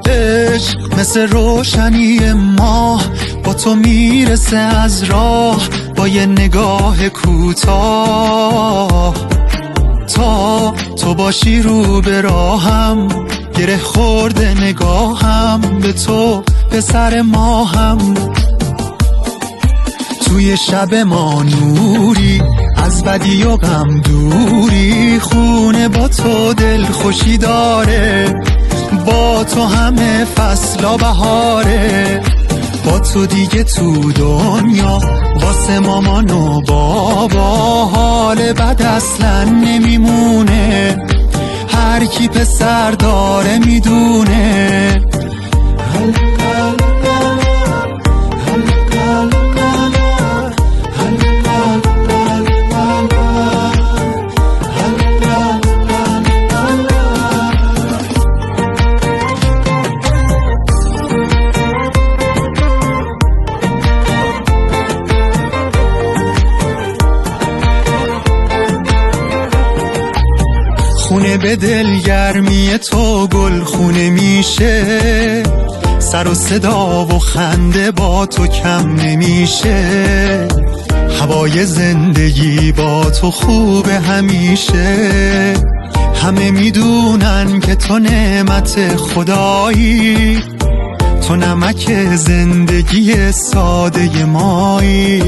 عشق مثل روشنی ماه با تو میرسه از راه، با یه نگاه کوتاه. تا تو باشی رو به راهم، گره خورده نگاهم به تو پسر ماهم. توی شب ما نوری، از بدی و غم دوری، خونه با تو دل خوشی داره، با تو همه فصلا بهاره. با تو دیگه تو دنیا واسه مامان و بابا حال بد اصلا نمیمونه، هر کی پسر داره میدونه. خونه به دل گرمی تو گل خونه میشه، سر و صدا و خنده با تو کم نمیشه. هوای زندگی با تو خوبه همیشه، همه میدونن که تو نعمت خدایی، تو نمک زندگی ساده مایی.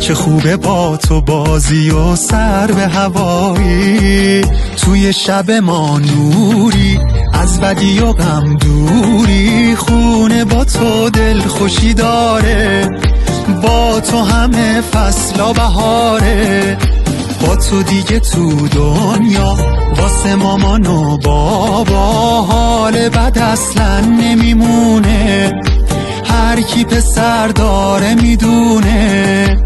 چه خوبه با تو بازی و سر به هوایی، توی شب ما نوری، از بدی و غم دوری، خونه با تو دل خوشی داره، با تو همه فصلا بهاره. با تو دیگه تو دنیا واسه مامان و بابا حال بد اصلا نمیمونه، هر کی پسر داره میدونه.